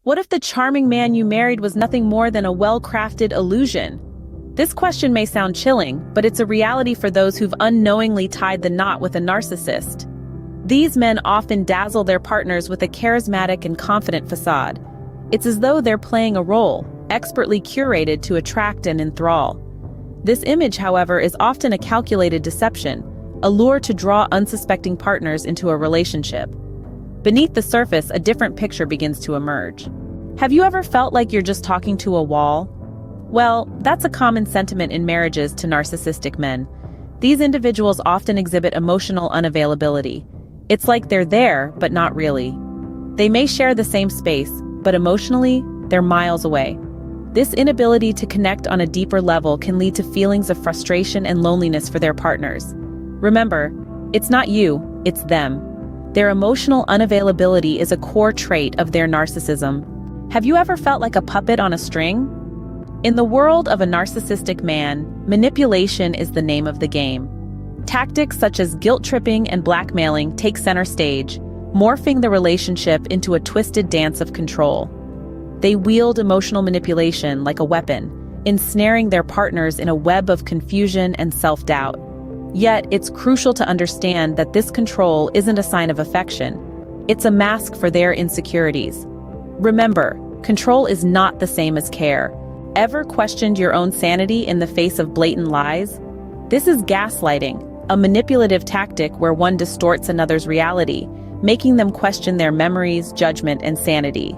What if the charming man you married was nothing more than a well-crafted illusion? This question may sound chilling, but it's a reality for those who've unknowingly tied the knot with a narcissist. These men often dazzle their partners with a charismatic and confident facade. It's as though they're playing a role, expertly curated to attract and enthrall. This image, however, is often a calculated deception, a lure to draw unsuspecting partners into a relationship. Beneath the surface, a different picture begins to emerge. Have you ever felt like you're just talking to a wall? Well, that's a common sentiment in marriages to narcissistic men. These individuals often exhibit emotional unavailability. It's like they're there, but not really. They may share the same space, but emotionally, they're miles away. This inability to connect on a deeper level can lead to feelings of frustration and loneliness for their partners. Remember, it's not you, it's them. Their emotional unavailability is a core trait of their narcissism. Have you ever felt like a puppet on a string? In the world of a narcissistic man, manipulation is the name of the game. Tactics such as guilt-tripping and blackmailing take center stage, morphing the relationship into a twisted dance of control. They wield emotional manipulation like a weapon, ensnaring their partners in a web of confusion and self-doubt. Yet, it's crucial to understand that this control isn't a sign of affection. It's a mask for their insecurities. Remember, control is not the same as care. Ever questioned your own sanity in the face of blatant lies? This is gaslighting, a manipulative tactic where one distorts another's reality, making them question their memories, judgment, and sanity.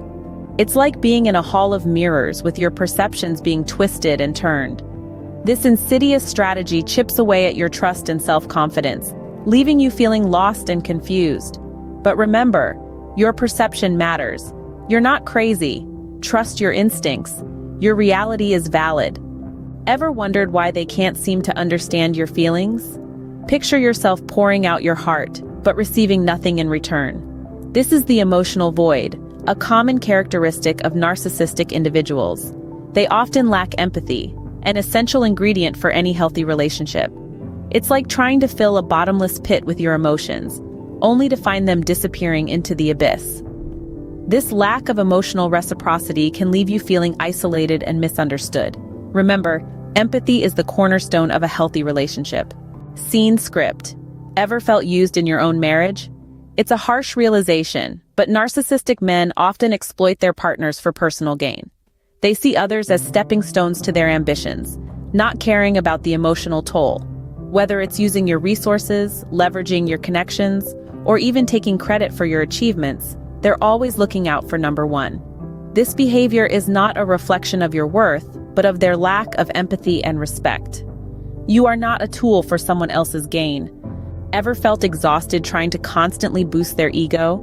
It's like being in a hall of mirrors with your perceptions being twisted and turned. This insidious strategy chips away at your trust and self-confidence, leaving you feeling lost and confused. But remember, your perception matters. You're not crazy. Trust your instincts. Your reality is valid. Ever wondered why they can't seem to understand your feelings? Picture yourself pouring out your heart, but receiving nothing in return. This is the emotional void, a common characteristic of narcissistic individuals. They often lack empathy, an essential ingredient for any healthy relationship. It's like trying to fill a bottomless pit with your emotions, only to find them disappearing into the abyss. This lack of emotional reciprocity can leave you feeling isolated and misunderstood. Remember, empathy is the cornerstone of a healthy relationship. Scene script. Ever felt used in your own marriage? It's a harsh realization, but narcissistic men often exploit their partners for personal gain. They see others as stepping stones to their ambitions, not caring about the emotional toll. Whether it's using your resources, leveraging your connections, or even taking credit for your achievements, they're always looking out for number one. This behavior is not a reflection of your worth, but of their lack of empathy and respect. You are not a tool for someone else's gain. Ever felt exhausted trying to constantly boost their ego?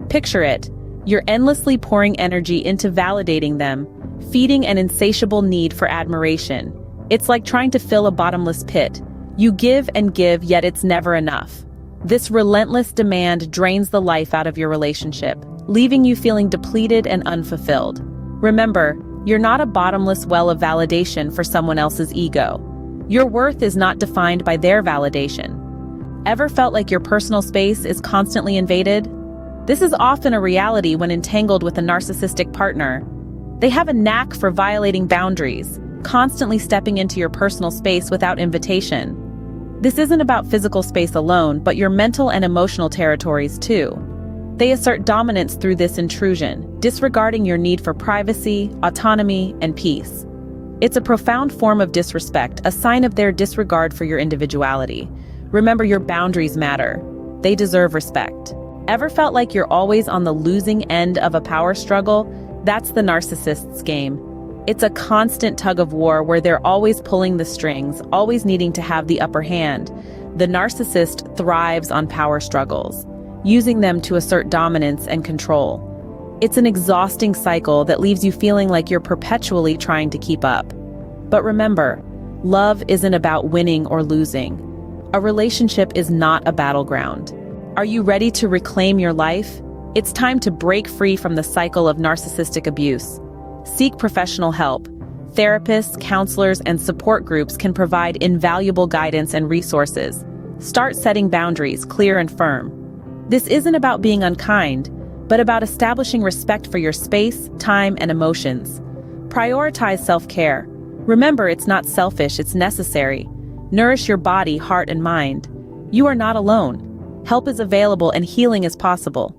Picture it. You're endlessly pouring energy into validating them, feeding an insatiable need for admiration. It's like trying to fill a bottomless pit. You give and give, yet it's never enough. This relentless demand drains the life out of your relationship, leaving you feeling depleted and unfulfilled. Remember, you're not a bottomless well of validation for someone else's ego. Your worth is not defined by their validation. Ever felt like your personal space is constantly invaded? This is often a reality when entangled with a narcissistic partner. They have a knack for violating boundaries, constantly stepping into your personal space without invitation. This isn't about physical space alone, but your mental and emotional territories too. They assert dominance through this intrusion, disregarding your need for privacy, autonomy, and peace. It's a profound form of disrespect, a sign of their disregard for your individuality. Remember, your boundaries matter. They deserve respect. Ever felt like you're always on the losing end of a power struggle? That's the narcissist's game. It's a constant tug of war where they're always pulling the strings, always needing to have the upper hand. The narcissist thrives on power struggles, using them to assert dominance and control. It's an exhausting cycle that leaves you feeling like you're perpetually trying to keep up. But remember, love isn't about winning or losing. A relationship is not a battleground. Are you ready to reclaim your life? It's time to break free from the cycle of narcissistic abuse. Seek professional help. Therapists, counselors, and support groups can provide invaluable guidance and resources. Start setting boundaries, clear and firm. This isn't about being unkind. but about establishing respect for your space, time, and emotions. Prioritize self-care. Remember, it's not selfish, it's necessary. Nourish your body, heart, and mind. You are not alone. Help is available and healing is possible.